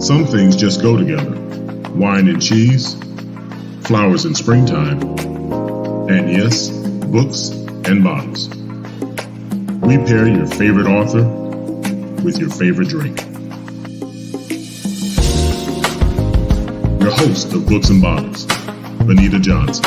Some things just go together. Wine and cheese, flowers in springtime, and yes, books and bottles. We pair your favorite author with your favorite drink. Your host of Books and Bottles, Benita Johnson.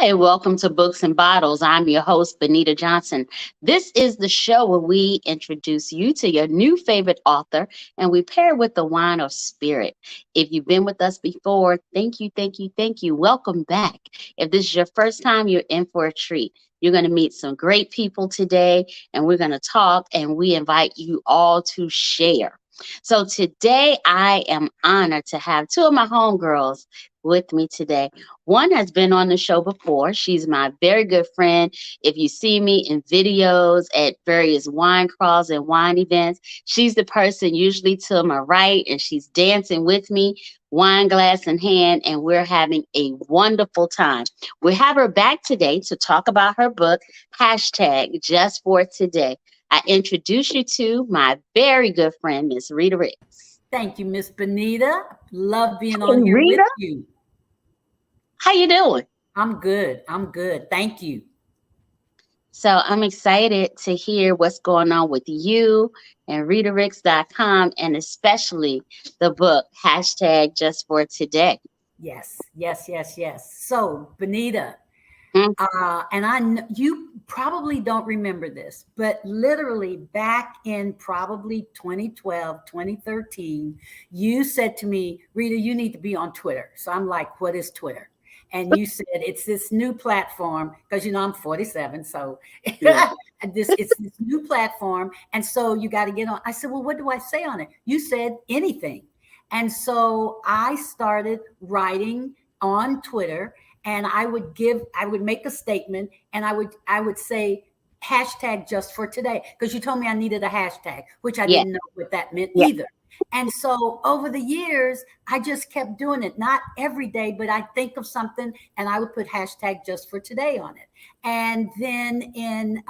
Hey, welcome to Books and Bottles. I'm your host, Benita Johnson. This is the show where we introduce you to your new favorite author, and we pair with the wine of spirit. If you've been with us before, thank you, thank you, thank you. Welcome back. If this is your first time, you're in for a treat. You're going to meet some great people today, and we're going to talk, and we invite you all to share. So today, I am honored to have two of my homegirls with me today. One has been on the show before. She's my very good friend. If you see me in videos at various wine crawls and wine events, she's the person usually to my right, and she's dancing with me, wine glass in hand, and we're having a wonderful time. We have her back today to talk about her book, hashtag Just For Today. I introduce you to my very good friend, Miss Rita Ricks. Thank you, Miss Benita. Love being on here Rita, with you. How you doing? I'm good. Thank you. So I'm excited to hear what's going on with you and RitaRicks.com, and especially the book, hashtag Just For Today. Yes. So, Benita, and you probably don't remember this, but literally back in probably 2012, 2013, you said to me, Rita, you need to be on Twitter. So I'm like, what is Twitter? And you said it's this new platform, because I'm 47, so yeah. it's this new platform, and so you got to get on. I said, well, what do I say on it? You said anything, and so I started writing on Twitter, and I would make a statement, and I would say hashtag Just For Today, because you told me I needed a hashtag, which I didn't know what that meant either. And so over the years, I just kept doing it, not every day, but I'd think of something and I would put hashtag Just For Today on it. And then in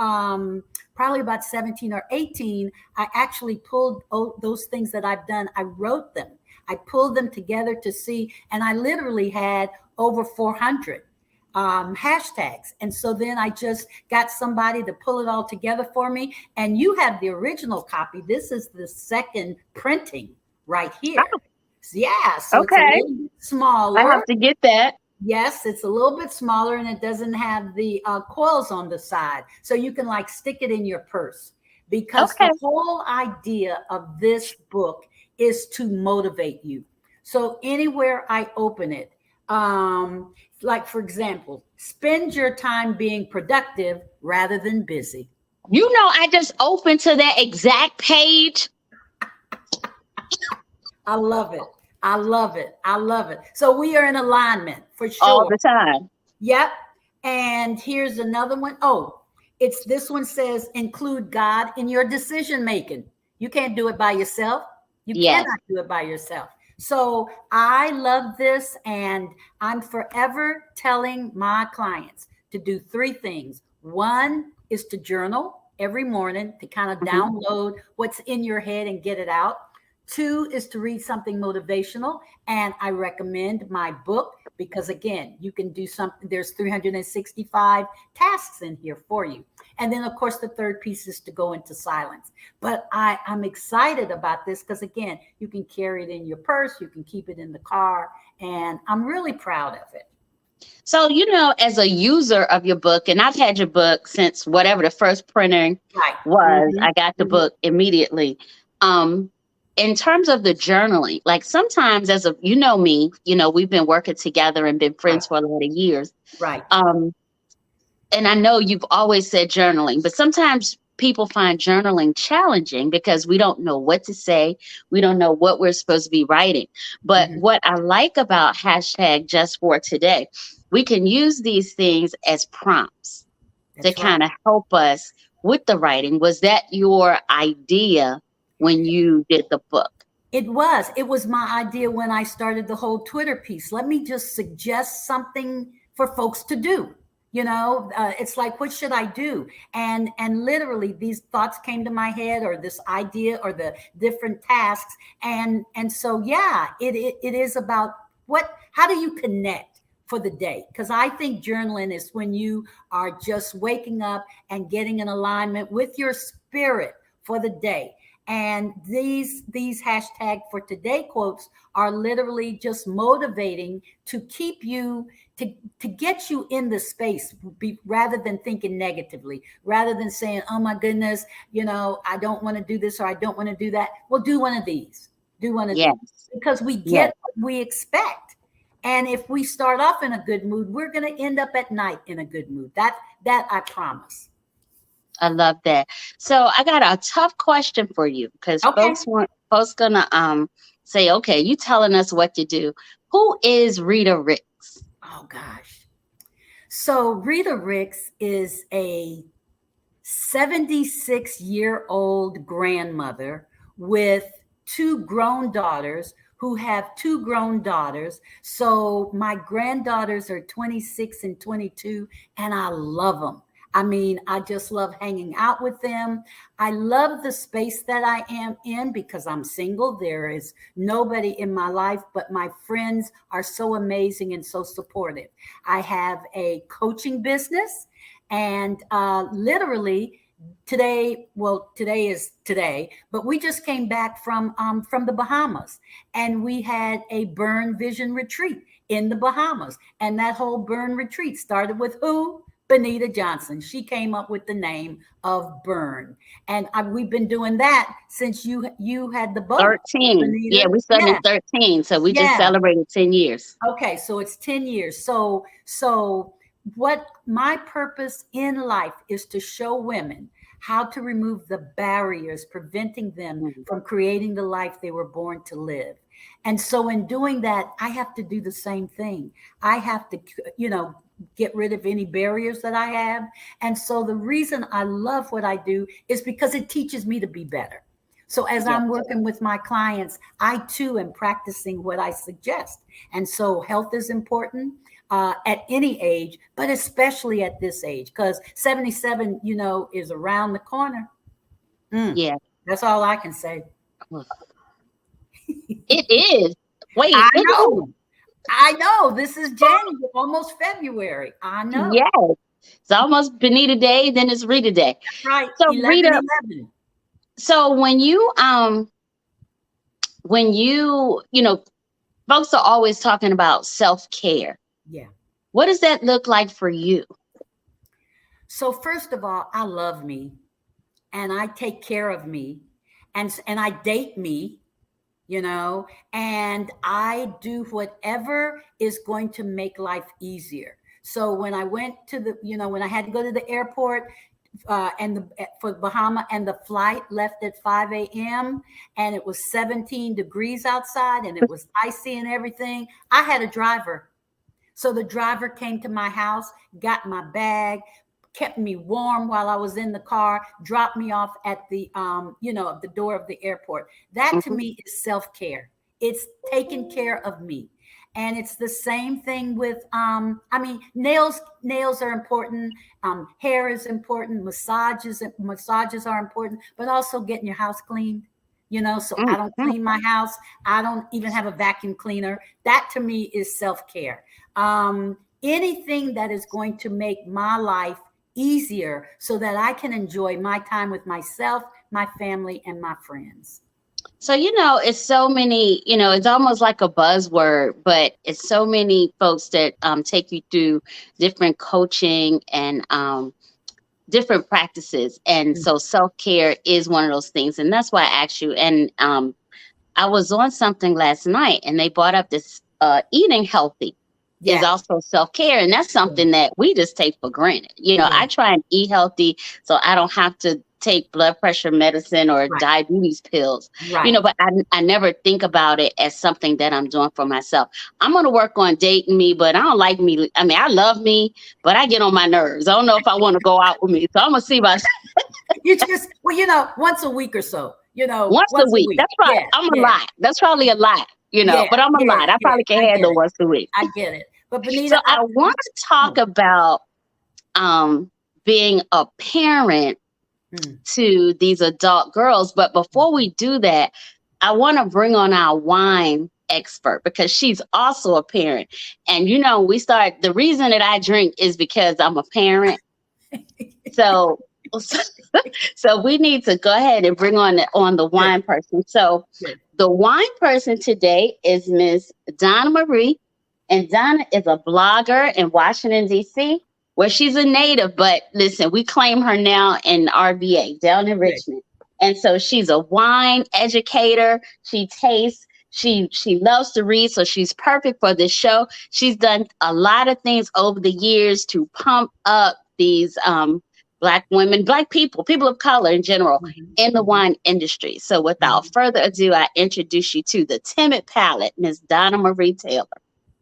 probably about 17 or 18, I actually pulled those things that I've done. I wrote them. I pulled them together to see, and I literally had over 400 hashtags. And so then I just got somebody to pull it all together for me. And you have the original copy. This is the second printing right here. Oh. Yeah. So okay. It's a little bit smaller. I have to get that. Yes, it's a little bit smaller, and it doesn't have the coils on the side. So you can like stick it in your purse, because the whole idea of this book is to motivate you. So anywhere I open it, like, for example, spend your time being productive rather than busy. I just opened to that exact page. I love it. So we are in alignment for sure. All the time. Yep. And here's another one. Oh, this one says include God in your decision making. You can't do it by yourself. You cannot do it by yourself. So I love this, and I'm forever telling my clients to do three things. One is to journal every morning to kind of download what's in your head and get it out. Two is to read something motivational, and I recommend my book because, again, you can do something. There's 365 tasks in here for you. And then, of course, the third piece is to go into silence. But I'm excited about this because, again, you can carry it in your purse, you can keep it in the car, and I'm really proud of it. So, as a user of your book, and I've had your book since whatever the first printing was, I got the book immediately. In terms of the journaling, like sometimes me, we've been working together and been friends for a lot of years. Right. And I know you've always said journaling, but sometimes people find journaling challenging because we don't know what to say. We don't know what we're supposed to be writing. But what I like about hashtag Just For Today, we can use these things as prompts to kind of help us with the writing. Was that your idea when you did the book? It was my idea when I started the whole Twitter piece. Let me just suggest something for folks to do. It's like, what should I do? And literally these thoughts came to my head, or this idea, or the different tasks. And so, yeah, it is about how do you connect for the day? Because I think journaling is when you are just waking up and getting in alignment with your spirit for the day. And these hashtag for today quotes are literally just motivating to keep you, to get you in the space, rather than thinking negatively, rather than saying, oh my goodness, I don't want to do this, or I don't want to do that. Well, do one of these. Do one of Yes. these, because we get what we expect. And if we start off in a good mood, we're going to end up at night in a good mood. That I promise. I love that. So I got a tough question for you, because folks gonna say, okay, you telling us what to do. Who is Rita Ricks? Oh gosh. So Rita Ricks is a 76-year-old grandmother with 2 grown daughters who have 2 grown daughters. So my granddaughters are 26 and 22, and I love them. I mean, I just love hanging out with them. I love the space that I am in because I'm single. There is nobody in my life, but my friends are so amazing and so supportive. I have a coaching business, and literally today is today, but we just came back from the Bahamas, and we had a burn vision retreat in the Bahamas. And that whole burn retreat started with who? Benita Johnson. She came up with the name of Burn. And we've been doing that since you had the boat. 13. Benita. Yeah, we started in 13. So we just celebrated 10 years. Okay, so it's 10 years. So what my purpose in life is to show women how to remove the barriers preventing them from creating the life they were born to live. And so in doing that, I have to do the same thing. I have to, get rid of any barriers that I have. And so the reason I love what I do is because it teaches me to be better. So as I'm working with my clients, I too am practicing what I suggest. And so health is important at any age, but especially at this age, because 77, is around the corner. Yeah. That's all I can say. It is. Wait, I know. This is January, almost February. I know. Yes. It's almost Benita Day, then it's Rita Day. That's right. So 11. So when you folks are always talking about self-care. Yeah. What does that look like for you? So first of all, I love me, and I take care of me, and I date me. And I do whatever is going to make life easier. So when I went to when I had to go to the airport for Bahama, and the flight left at 5 a.m. and it was 17 degrees outside and it was icy and everything, I had a driver. So the driver came to my house, got my bag, kept me warm while I was in the car, dropped me off at the, the door of the airport. That to me is self-care. It's taking care of me. And it's the same thing with, nails are important. Hair is important. Massages are important, but also getting your house cleaned. So I don't clean my house. I don't even have a vacuum cleaner. That to me is self-care. Anything that is going to make my life easier so that I can enjoy my time with myself, my family, and my friends. So, it's so many, it's almost like a buzzword, but it's so many folks that take you through different coaching and different practices. And so self-care is one of those things. And that's why I asked you. And I was on something last night, and they brought up this eating healthy is also self-care. And that's something that we just take for granted. I try and eat healthy so I don't have to take blood pressure medicine or diabetes pills, but I never think about it as something that I'm doing for myself. I'm going to work on dating me, but I don't like me. I mean, I love me, but I get on my nerves. I don't know if I want to go out with me. So I'm going to see myself. You just, once a week or so, once a week. That's probably, I'm a lot. That's probably a lot, but I'm a lot. I probably can handle once a week. I get it. But Benita, so I want to talk about being a parent to these adult girls. But before we do that, I want to bring on our wine expert because she's also a parent. And the reason that I drink is because I'm a parent. So we need to go ahead and bring on the wine person. So the wine person today is Miss Donna Marie. And Donna is a blogger in Washington, D.C., where she's a native. But listen, we claim her now in RVA, down in Richmond. And so she's a wine educator. She tastes. She loves to read, so she's perfect for this show. She's done a lot of things over the years to pump up these Black women, Black people of color in general in the wine industry. So without further ado, I introduce you to the timid palate, Miss Donna Marie Taylor.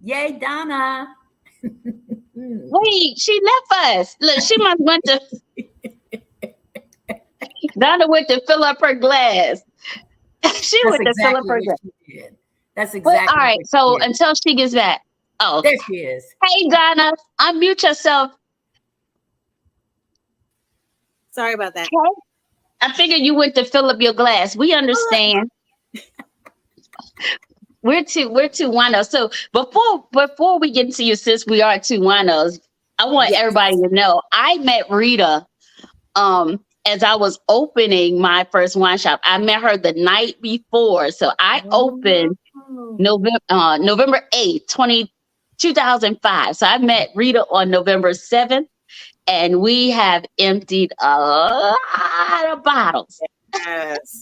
Yay, Donna. Wait, she left us. Look, she must went to Donna went to fill up her glass. She went to fill up her glass. That's exactly. All right, so until she gets back. Oh, there she is. Hey, Donna, unmute yourself. Sorry about that. Okay. I figured you went to fill up your glass. We understand. We're two winos. So before we get into you, sis, we are two winos. I want everybody to know I met Rita as I was opening my first wine shop. I met her the night before. So I opened November 8th, 2005. So I met Rita on November 7th. And we have emptied a lot of bottles.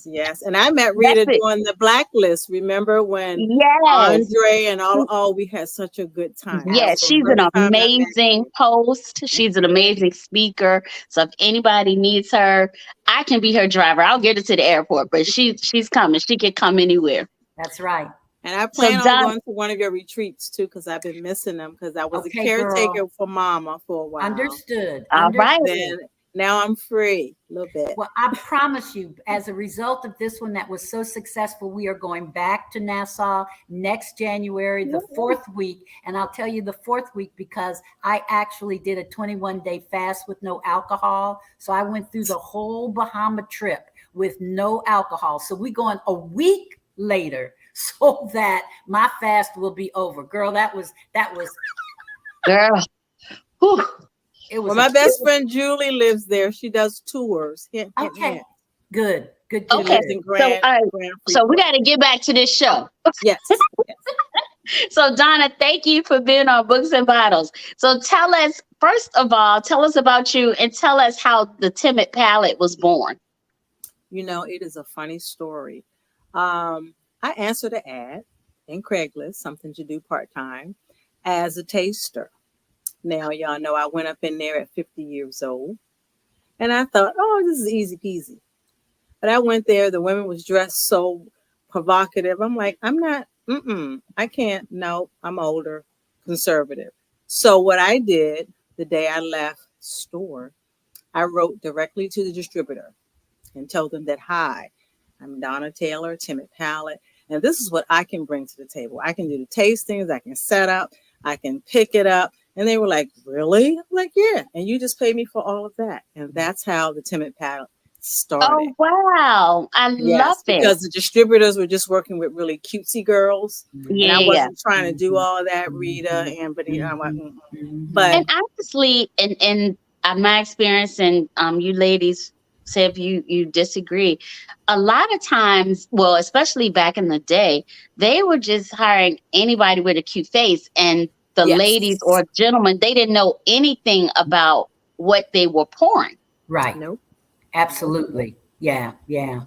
Yes. And I met Rita doing the Blacklist. Remember when Andre and all we had such a good time. Yes, she's an amazing host. She's an amazing speaker. So if anybody needs her, I can be her driver. I'll get her to the airport, but she's coming. She can come anywhere. That's right. And I plan on going to one of your retreats too, because I've been missing them because I was a caretaker for Mama for a while. Understood. All right. Then, now I'm free a little bit. Well, I promise you, as a result of this one that was so successful, we are going back to Nassau next January, the 4th week. And I'll tell you the 4th week because I actually did a 21-day fast with no alcohol. So I went through the whole Bahama trip with no alcohol. So we're going a week later so that my fast will be over. Girl, that was girl. Whew. It was. Well, my best friend Julie lives there. She does tours. Okay. Good. Okay. So we got to get back to this show. Yes. So Donna, thank you for being on Books and Bottles. So tell us, first of all, about you and tell us how the Timid Palate was born. It is a funny story. I answered an ad in Craigslist, something to do part-time, as a taster. Now, y'all know I went up in there at 50 years old, and I thought, this is easy peasy. But I went there. The women was dressed so provocative. I'm like, I'm not, I can't. No, I'm older, conservative. So what I did the day I left the store, I wrote directly to the distributor and told them that, hi, I'm Donna Taylor, Timid Palate. And this is what I can bring to the table. I can do the tastings. I can set up. I can pick it up. And they were like, really? I'm like, yeah. And you just pay me for all of that. And that's how the Timid Palate started. Oh, wow. I love it. Because the distributors were just working with really cutesy girls. Yeah. And I wasn't trying to do all of that, Rita and Benita. But and honestly, in my experience, and you ladies, say if you disagree, a lot of times, well, especially back in the day, they were just hiring anybody with a cute face, and the ladies or gentlemen, they didn't know anything about what they were pouring. Right. Nope. Absolutely. Yeah.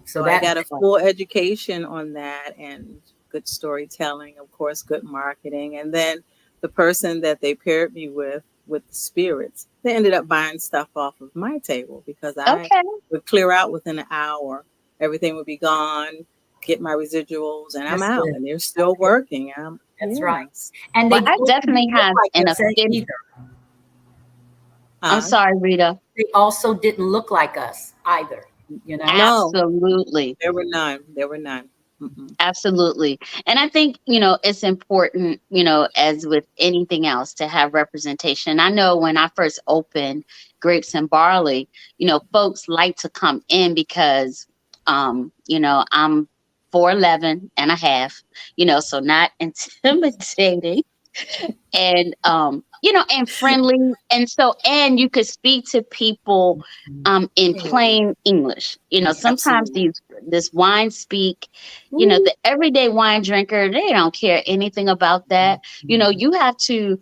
So I got a full education on that and good storytelling, of course, good marketing. And then the person that they paired me with the spirits, they ended up buying stuff off of my table because I would clear out within an hour. Everything would be gone, get my residuals, and I'm out. And they're still working. That's right. And I definitely have an opinion. I'm sorry, Rita. They also didn't look like us either. Absolutely. There were none. Absolutely. And I think, it's important, as with anything else, to have representation. I know when I first opened Grapes and Barley, folks like to come in because, I'm 4'11" and a half, so not intimidating and and friendly, and you could speak to people in plain English. Sometimes Absolutely. this wine speak, Ooh. the everyday wine drinker, they don't care anything about that. You have to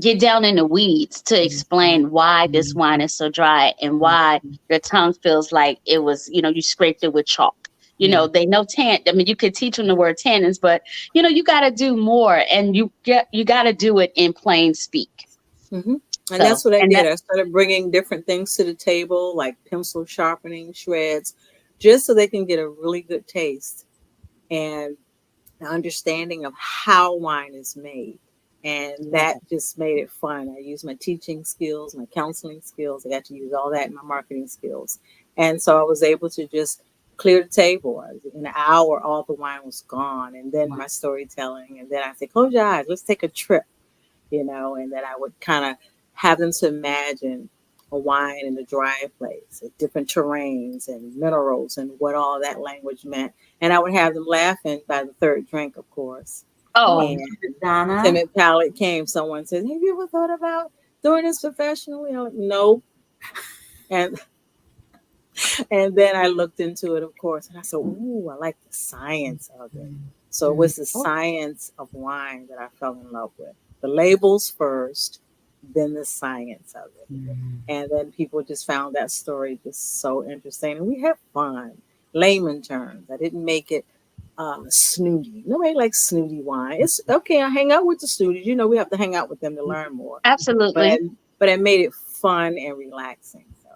get down in the weeds to explain why this wine is so dry and why your tongue feels like it was, you scraped it with chalk. They know you could teach them the word tannins, but you got to do more, and you got to do it in plain speak. And So, that's what I and did. I started bringing different things to the table, like pencil sharpening, shreds, just so they can get a really good taste and an understanding of how wine is made. And that just made it fun. I used my teaching skills, my counseling skills. I got to use all that in my marketing skills. And so I was able to just clear the table. In an hour, all the wine was gone. And then my storytelling. And then I said, close your eyes. Let's take a trip, and then I would kind of have them to imagine a wine in a dry place, different terrains and minerals and what all that language meant. And I would have them laughing by the third drink, of course. Oh, And Donna. timid palate came. Someone said, have you ever thought about doing this professionally? I'm like, no. And then I looked into it, of course, and I said, ooh, I like the science of it. So it was the science of wine that I fell in love with. The labels first, then the science of it. And then people just found that story just so interesting. And we had fun. Layman terms. I didn't make it snooty. Nobody likes snooty wine. It's okay. I hang out with the snooties. We have to hang out with them to learn more. absolutely. But I made it fun and relaxing. So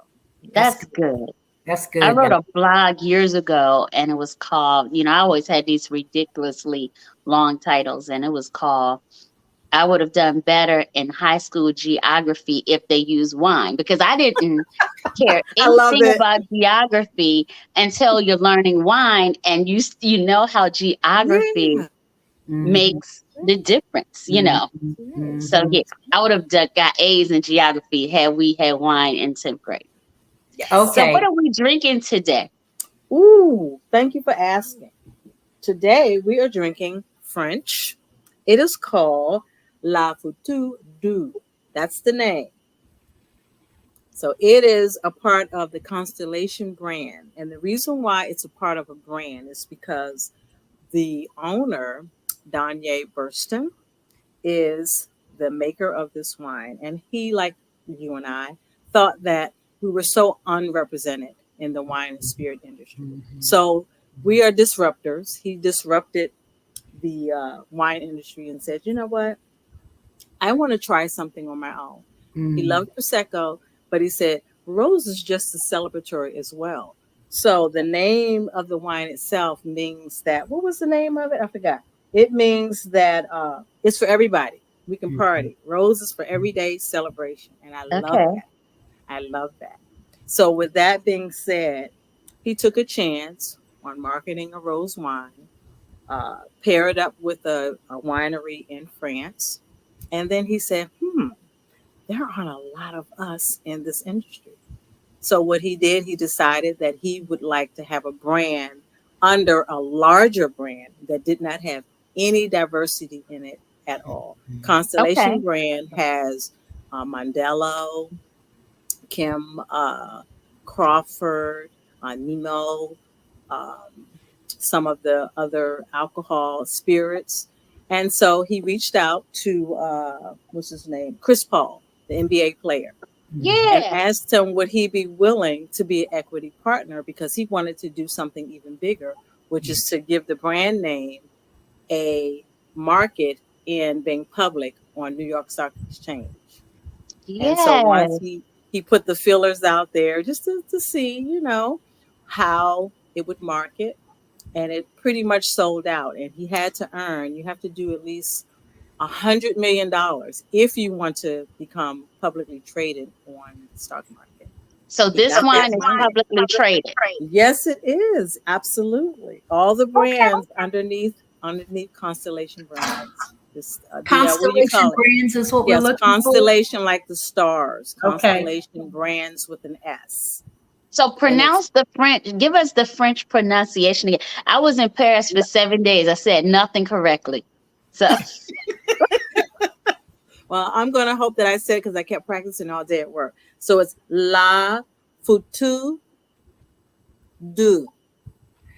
That's good. That's good. I wrote a blog years ago, and it was called, I always had these ridiculously long titles, and it was called I Would Have Done Better in High School Geography If They Used Wine, because I didn't care anything about geography until you're learning wine, and you know how geography makes the difference, So yeah, I would have got A's in geography had we had wine in 10th grade. Yes. Okay. So what are we drinking today? Ooh, thank you for asking. Today we are drinking French. It is called La Futu Du. That's the name. So it is a part of the Constellation brand. And the reason why it's a part of a brand is because the owner, Danye Burston, is the maker of this wine. And he, like you and I, thought that we were so unrepresented in the wine and spirit industry. So we are disruptors. He disrupted the wine industry and said, you know what? I want to try something on my own. He loved Prosecco, but he said, Rose is just as celebratory as well. So the name of the wine itself means that, what was the name of it? I forgot. It means that it's for everybody. We can party. Rose is for everyday celebration. And I love that. I love that. So with that being said, he took a chance on marketing a rose wine, paired up with a winery in France. And then he said, there aren't a lot of us in this industry. So what he did, he decided that he would like to have a brand under a larger brand that did not have any diversity in it at all. Constellation brand has Mondello, Kim Crawford, Nemo, some of the other alcohol spirits. And so he reached out to, what's his name? Chris Paul, the NBA player. And asked him, would he be willing to be an equity partner, because he wanted to do something even bigger, which is to give the brand name a market in being public on New York Stock Exchange. And so once he put the fillers out there just to see, how it would market, and it pretty much sold out. And he had to you have to do at least $100 million if you want to become publicly traded on the stock market. So this wine is publicly traded. Yes, it is. Absolutely. All the brands underneath Constellation Brands. This, what do you Constellation call it? Brands is what we're Yes, looking Constellation like the stars. Okay. Constellation Brands with an S. So pronounce the French. Give us the French pronunciation again. I was in Paris for 7 days. I said nothing correctly. So Well, I'm going to hope that I said it because I kept practicing all day at work. So it's La Foutu Du.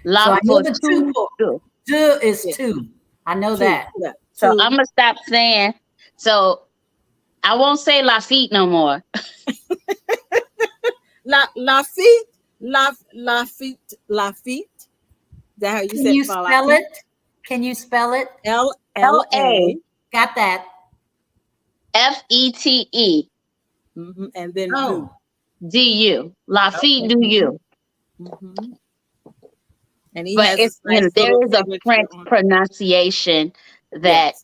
La So I know the Fortune. two. Deux is two. I know that. Yeah. So I'm gonna stop saying. So I won't say Lafitte no more. Lafitte. Is that how you Can say you it? spell it? Can you spell it? LA. Got that. Fete. And then Du. Lafitte do you. Mm-hmm. And he But has it's, nice there is a signature French on it. pronunciation that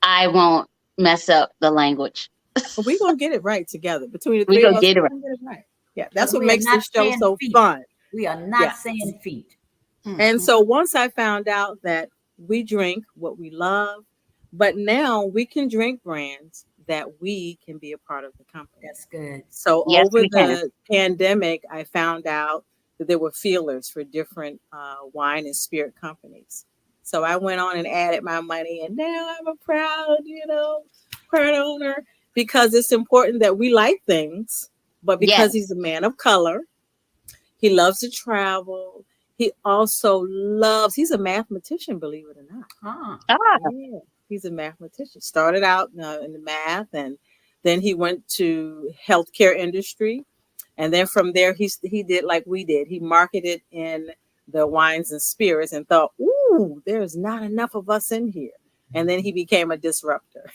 I won't mess up the language. We're going to get it right together. Between the We three gonna of us, get it we're right. going to get it right. Yeah, that's what We are makes not this show saying so feet. fun. We are not saying feet. And so once I found out that we drink what we love, but now we can drink brands that we can be a part of the company. That's good. So Yes, over we can. the pandemic, I found out that there were feelers for different wine and spirit companies. So I went on and added my money, and now I'm a proud owner, because it's important that we like things, but because he's a man of color, he loves to travel. He also he's a mathematician, believe it or not. Yeah, he's a mathematician. Started out in the math, and then he went to healthcare industry. And then from there, he did like we did. He marketed in the wines and spirits and thought, ooh, there's not enough of us in here. And then he became a disruptor.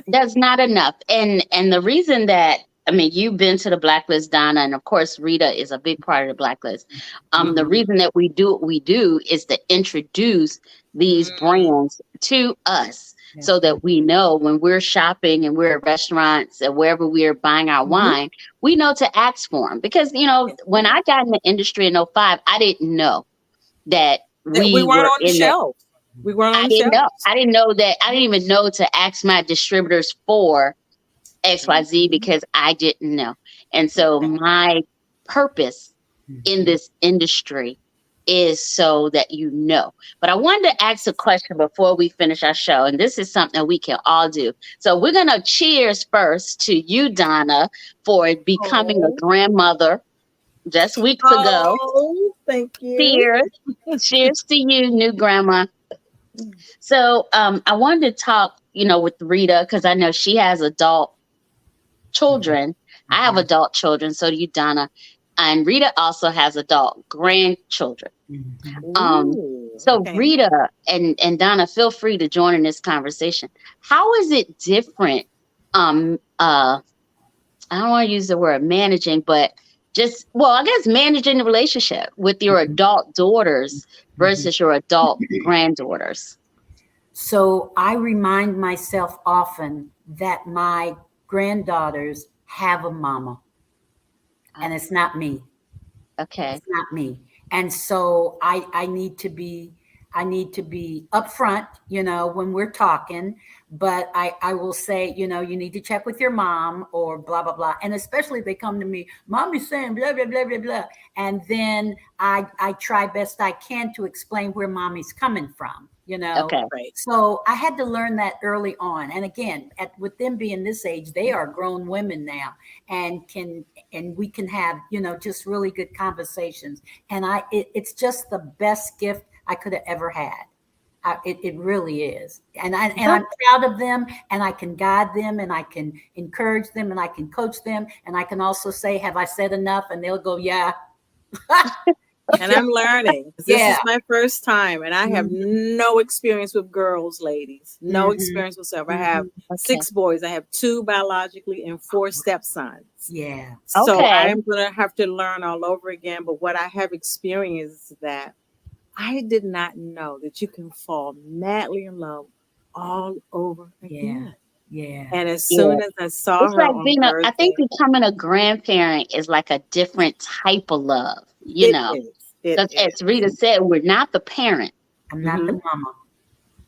That's not enough. And the reason that, I mean, you've been to the Blacklist, Donna, and of course, Rita is a big part of the Blacklist. The reason that we do what we do is to introduce these brands to us so that we know when we're shopping and we're at restaurants and wherever we're buying our wine, we know to ask for them. Because, when I got in the industry in 2005, I didn't know that we weren't were on the shelf. We weren't on the shelf. I didn't know that. I didn't even know to ask my distributors for XYZ because I didn't know. And so my purpose in this industry is so that you know. But I wanted to ask a question before we finish our show, and this is something that we can all do. So we're going to cheers first to you, Donna, for becoming a grandmother just weeks ago. Oh, thank you. Cheers. Cheers to you, new grandma. So I wanted to talk, with Rita, because I know she has adult children. I have adult children, so do you, Donna. And Rita also has adult grandchildren. Rita and Donna, feel free to join in this conversation. How is it different? I don't want to use the word managing, but I guess managing the relationship with your adult daughters versus your adult granddaughters. So I remind myself often that my granddaughters have a mama, and it's not me. Okay. It's not me. And so I need to be upfront, when we're talking, but I will say, you need to check with your mom or blah, blah, blah. And especially if they come to me, mommy's saying blah, blah, blah, blah, blah. And then I try best I can to explain where mommy's coming from, Okay. Right. So I had to learn that early on. And again, with them being this age, they are grown women now and we can have, just really good conversations. And it's just the best gift I could have ever had. It really is. And I'm proud of them, and I can guide them, and I can encourage them, and I can coach them. And I can also say, have I said enough? And they'll go, yeah. And I'm learning. This is my first time, and I have no experience with girls, ladies. No experience whatsoever. I have 6 boys. I have 2 biologically and 4 stepsons. Yeah. So I'm going to have to learn all over again. But what I have experienced is that I did not know that you can fall madly in love all over again. Yeah. And as soon as I saw It's her like on being I think Thursday, becoming a grandparent is like a different type of love, it is. It because is. as Rita said, we're not the parent, I'm not the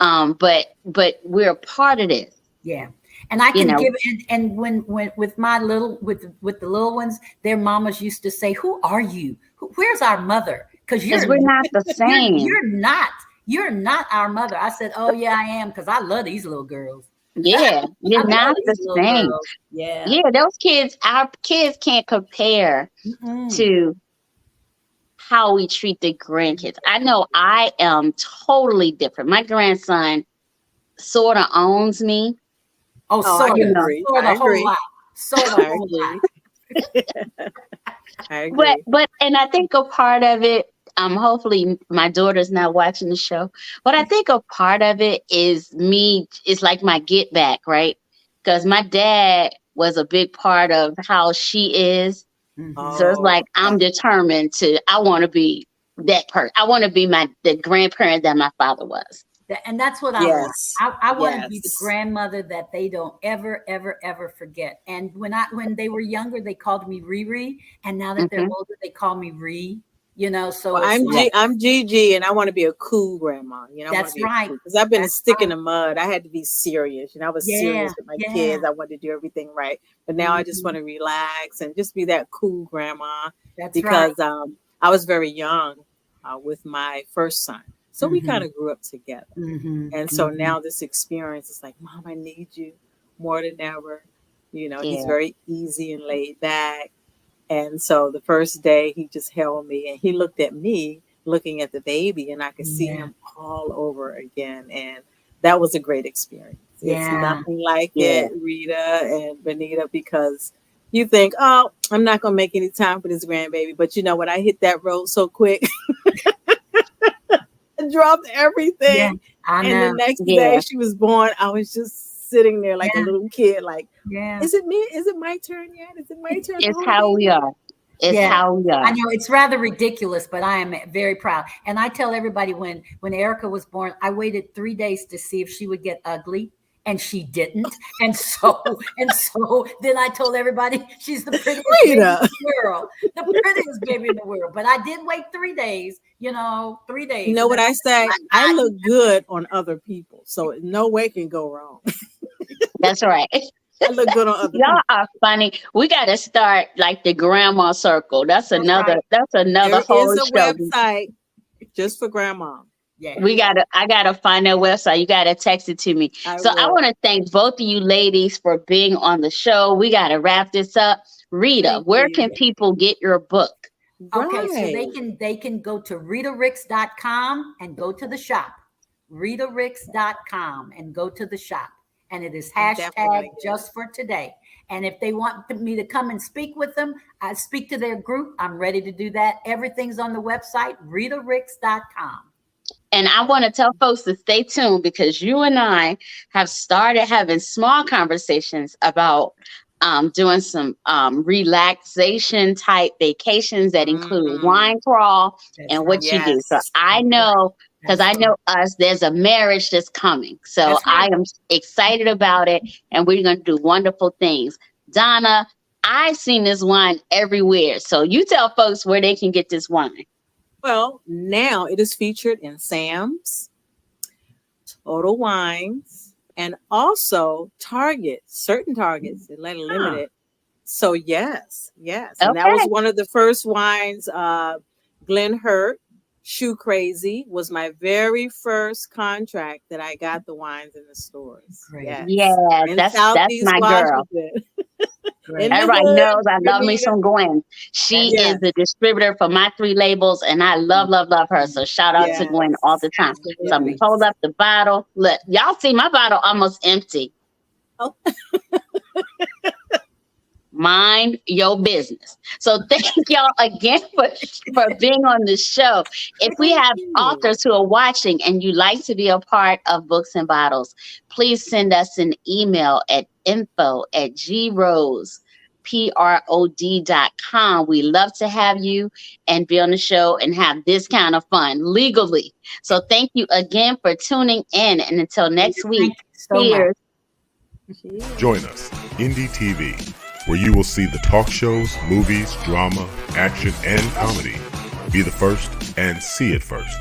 mama. but we're a part of this. Yeah. And I You can know. give and when with my little with the little ones, their mamas used to say, "Who are you? Where's our mother?" Because We're not the same. you're not our mother. I said, "Oh yeah, I am," because I love these little girls. Yeah, I you're love not the these little same. girls. Yeah. Yeah, our kids can't compare Mm-mm. to how we treat the grandkids. I know I am totally different. My grandson sort of owns me. Oh, Oh, I sort can of, agree. sort I of whole agree. lot, sort of I whole lot. agree. I agree. But I think a part of it, hopefully my daughter's not watching the show, but I think a part of it is me, it's like my get back, right? Because my dad was a big part of how she is. So it's Mhm. like Oh, I'm determined I want to be that person. I want to be the grandparent that my father was. And that's what I want. yes. I want to be the Yes. grandmother that they don't ever, ever, ever forget. And when they were younger, they called me Riri, and now that they're Hmm. older, they call me Ree. You know, so Well, it's like I'm Gigi, and I want to be a cool grandma. You know, I want to that's be right. because I've been a That's stick in right. the mud. I had to be serious. You know, I was Yeah, serious with my yeah. kids. I wanted to do everything right. But now I just Mhm. want to relax and just be that cool grandma That's right. because I was very young with my first son, so we kind of grew up together. Mm-hmm. And so now this experience is like, Mom, I need you more than ever. You know, he's Yeah. very easy and laid back. And so the first day he just held me and he looked at me looking at the baby and I could see Yeah. him all over again. And that was a great experience. It's Yeah. nothing like Yeah. it, Rita and Benita, because you think, oh, I'm not going to make any time for this grandbaby. But you know what? I hit that road so quick. I dropped everything. Yeah. I And the know. next Yeah. day she was born, I was just sitting there like a Yeah. little kid, like, Yeah. is it me? Is it my turn yet? Is it my turn? It's Oh, how we baby. are. It's Yeah. how we I are. know it's rather ridiculous, but I am very proud. And I tell everybody when Erica was born, I waited 3 days to see if she would get ugly, and she didn't. And so then I told everybody she's the prettiest baby in Rita. the world, the prettiest baby in the world. But I did wait 3 days, 3 days. You know And what then I say? I I look good on other people, so no way can go wrong. That's right. I look good on other Y'all people. are funny. We got to start like the grandma circle. That's right. another There whole is a show. website just for grandma. Yeah. I gotta find that website. You gotta text it to me. I So I will. want to thank both of you ladies for being on the show. We gotta wrap this up. Rita, Thank where you. can people get your book? Okay, so Right. they can go to ritaricks.com and go to the shop. ritaricks.com and go to the shop. And it is I'm definitely hashtag gonna get just for today. And if they want me to come and speak with them, I speak to their group. I'm ready to do that. Everything's on the website, ritaricks.com. And I want to tell folks to stay tuned because you and I have started having small conversations about doing some relaxation type vacations that include wine crawl That's and right. what you do. So Yes. I That's know, because That's I know us, there's a marriage that's coming. So That's right. I am excited about it, and we're going to do wonderful things. Donna, I've seen this wine everywhere. So you tell folks where they can get this wine. Well, now it is featured in Sam's, Total Wines, and also Target, certain Targets, Atlanta Limited. So yes. And that was Okay. one of the first wines. Glen Hurt, Shoe Crazy was my very first contract that I got the wines in the stores. Great. Yes. Yeah, In that's Southeast my girl. Washington. Great. In the Everybody hood, knows I love me Benita. some Gwen. She That's- is the distributor for my 3 labels, and I love her. So shout out to Yes. Gwen all the time. So I'm gonna Yes. hold up the bottle. Look, y'all see my bottle almost empty. Oh. Mind your business. So thank y'all again for being on the show. If we Thank have you. authors who are watching and you'd like to be a part of Books and Bottles, please send us an email at info@grod.com. We love to have you and be on the show and have this kind of fun legally. So thank you again for tuning in. And until next week, Thank you so much. cheers. Join us, Indie TV, where you will see the talk shows, movies, drama, action, and comedy. Be the first and see it first.